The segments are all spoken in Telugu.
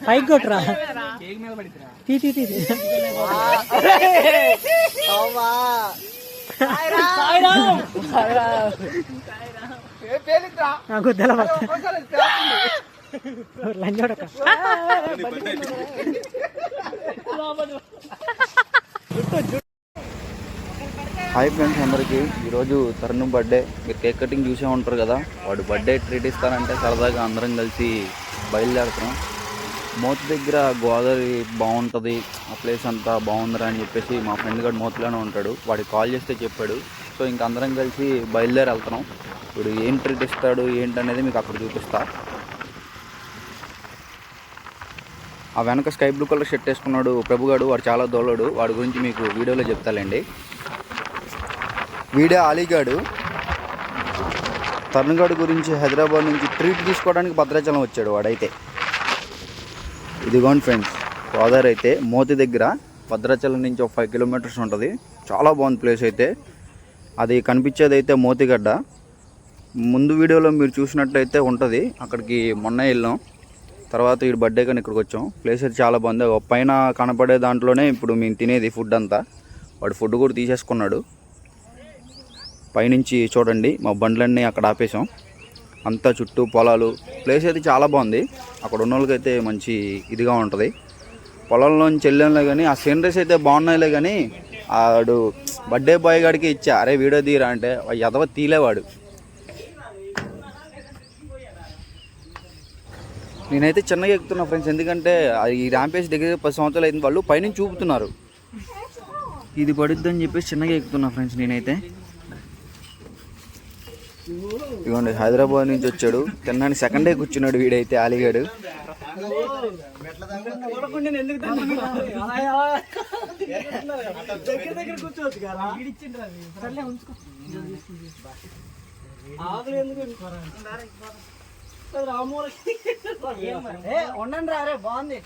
పైకి కొట్టరా నాకు హాయ్ ఫ్రెండ్స్ అందరికీ, ఈరోజు తరుణ్ బర్త్డే. మీరు కేక్ కటింగ్ చూసే ఉంటారు కదా, వాడు బర్త్డే ట్రీట్ ఇస్తారంటే సరదాగా అందరం కలిసి బయలుదేరుతున్నాం. మోతి దగ్గర గోదావరి బాగుంటుంది, ఆ ప్లేస్ అంతా బాగుందిరా అని చెప్పేసి మా ఫ్రెండ్ గారు మోతిలోనే ఉంటాడు, వాడికి కాల్ చేస్తే చెప్పాడు. సో ఇంక అందరం కలిసి బయలుదేరి వెళ్తున్నాం. ఇప్పుడు ఏం ట్రీట్ ఇస్తాడు ఏంటనేది మీకు అక్కడ చూపిస్తా. ఆ వెనక స్కై బ్లూ కలర్ షర్ట్ వేసుకున్నాడు ప్రభుగాడు, వాడు చాలా దోలడు, వాడి గురించి మీకు వీడియోలో చెప్తాలేండి. వీడే అలీగాడు. తరుణ్ గాడు గురించి హైదరాబాద్ నుంచి ట్రీట్ తీసుకోవడానికి భద్రాచలం వచ్చాడు వాడైతే. ఇదిగోండి ఫ్రెండ్స్, గోదావరి అయితే మోతి దగ్గర భద్రాచలం నుంచి ఒక 5 కిలోమీటర్స్ ఉంటుంది. చాలా బాగుంది ప్లేస్ అయితే. అది కనిపించేది అయితే మోతిగడ్డ. ముందు వీడియోలో మీరు చూసినట్లయితే ఉంటుంది, అక్కడికి మొన్న వెళ్ళాం. తర్వాత ఈ బర్త్డే కానీ ఇక్కడికి వచ్చాం. ప్లేస్ అయితే చాలా బాగుంది. పైన కనపడే దాంట్లోనే ఇప్పుడు మేము తినేది ఫుడ్ అంతా. వాడు ఫుడ్ కూడా తీసేసుకున్నాడు. పైనుంచి చూడండి, మా బండ్లన్నీ అక్కడ ఆపేసాం. అంతా చుట్టూ పొలాలు. ప్లేస్ అయితే చాలా బాగుంది. అక్కడ ఉన్న వాళ్ళకైతే మంచి ఇదిగా ఉంటుంది. పొలంలోంచి వెళ్ళాంలే కానీ ఆ సీనరీస్ అయితే బాగున్నాయిలే కానీ వాడు బర్త్డే బాయ్ గాడికి ఇచ్చా, అరే వీడియో తీరా అంటే ఎదవ తీలేవాడు. నేనైతే చిన్నగా ఎక్కుతున్నా ఫ్రెండ్స్, ఎందుకంటే ఈ ర్యాంపేజ్ దగ్గర 10 సంవత్సరాలు అయింది. వాళ్ళు పైనుంచి చూపుతున్నారు, ఇది పడుద్దని చెప్పేసి చిన్నగా ఎక్కుతున్నా ఫ్రెండ్స్ నేనైతే. ఇదిగోండి, హైదరాబాద్ నుంచి వచ్చాడు, తిన్నాను సెకండ్ డే కూర్చున్నాడు వీడైతే అలీగాడు. బాగుంది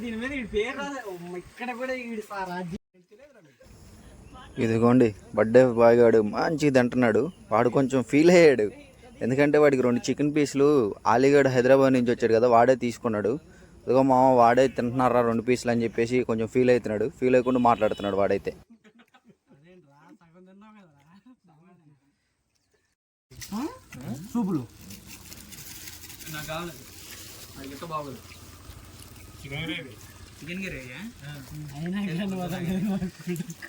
దీని మీద పేరు ఇక్కడ కూడా ఇదిగోండి, బర్త్డే బాయ్ గాడు మంచిగా తింటున్నాడు. వాడు కొంచెం ఫీల్ అయ్యాడు, ఎందుకంటే వాడికి 2 చికెన్ పీసులు అలీగాడు హైదరాబాద్ నుంచి వచ్చాడు కదా, వాడే తీసుకున్నాడు. ఇదిగో మామ వాడే తింటున్నారా 2 పీసులు అని చెప్పేసి కొంచెం ఫీల్ అవుతున్నాడు. ఫీల్ అయ్యకుండా మాట్లాడుతున్నాడు వాడైతే. సూపులు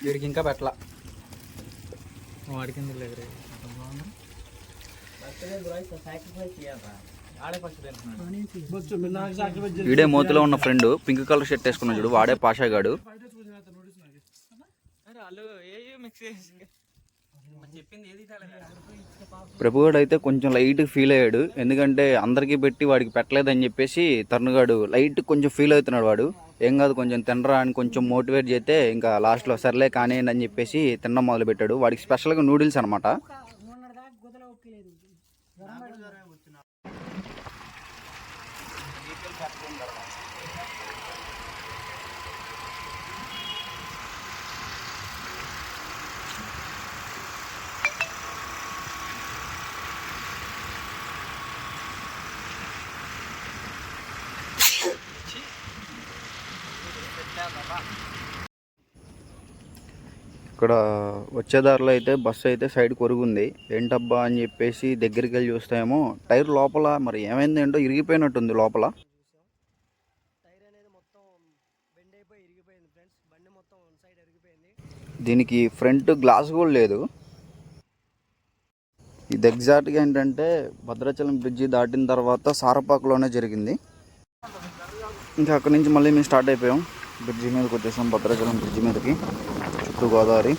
వీడికి ఇంకా పెట్టలా. వీడే మోతిలో ఉన్న ఫ్రెండ్ పింక్ కలర్ షర్ట్ వేసుకున్నాడు చూడు, వాడే పాషాగాడు. ప్రభుగాడు అయితే కొంచెం లైట్ ఫీల్ అయ్యాడు, ఎందుకంటే అందరికీ పెట్టి వాడికి పెట్టలేదని చెప్పేసి తరుణ్గాడు లైట్ కొంచెం ఫీల్ అవుతున్నాడు. వాడు ఏం కాదు కొంచెం తినరా అని కొంచెం మోటివేట్ చేస్తే ఇంకా లాస్ట్లో సర్లే కానివ్వండి అని చెప్పేసి తినడం మొదలు పెట్టాడు. వాడికి స్పెషల్గా నూడిల్స్ అనమాట. ఇక్కడ వచ్చేదారిలో అయితే బస్సు అయితే సైడ్ కొరుగుంది. ఏంటబ్బా అని చెప్పేసి దగ్గరికి వెళ్ళి చూస్తాయేమో టైర్ లోపల మరి ఏమైంది ఏంటో ఇరిగిపోయినట్టుంది. లోపల దీనికి ఫ్రంట్ గ్లాస్ కూడా లేదు. ఇది ఎగ్జాక్ట్గా ఏంటంటే భద్రాచలం బ్రిడ్జి దాటిన తర్వాత సారపాకులోనే జరిగింది. ఇంకా అక్కడి నుంచి మళ్ళీ మేము స్టార్ట్ అయిపోయాం. బ్రిడ్జి మీదకి వచ్చేసాం, భద్రాచలం బ్రిడ్జి మీదకి. చుట్టూ గోదావరి.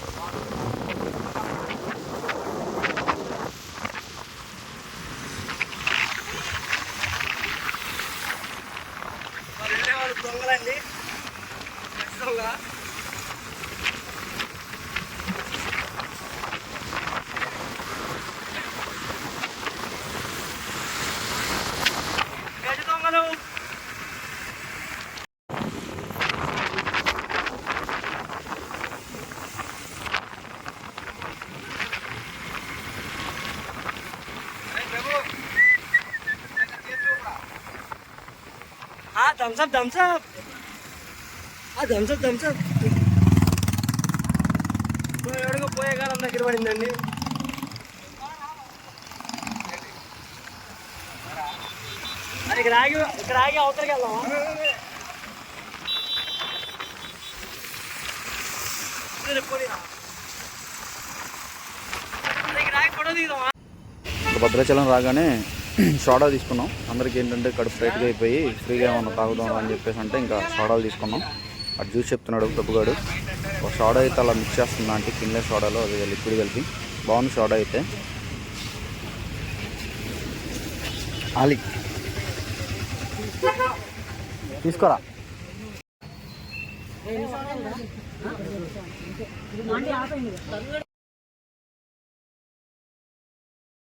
థమ్స్అప్ థమ్స్అప్ థమ్స్అప్ ఎవడికో పోయే కాలం దగ్గర పడిందండి. అది ఇక్కడ ఆగి అవతలకి వెళ్దామా? భద్రాచలం రాగానే సోడా తీసుకున్నాం. అందరికి ఏంటంటే కడుపు టైట్గా అయిపోయి ఫ్రీగా ఏమన్నా తాగుదాం అని చెప్పేసి అంటే ఇంకా సోడాలు తీసుకున్నాం. అటు చూసి చెప్తున్నాడు ప్రభుగాడు. ఒక సోడా అయితే అలా మిక్స్ చేస్తున్నా అంటే కిన్లే సోడాలో అది లిక్విడ్ కలిపి బాగుంది సోడా అయితే. ఆలి తీసుకోరా.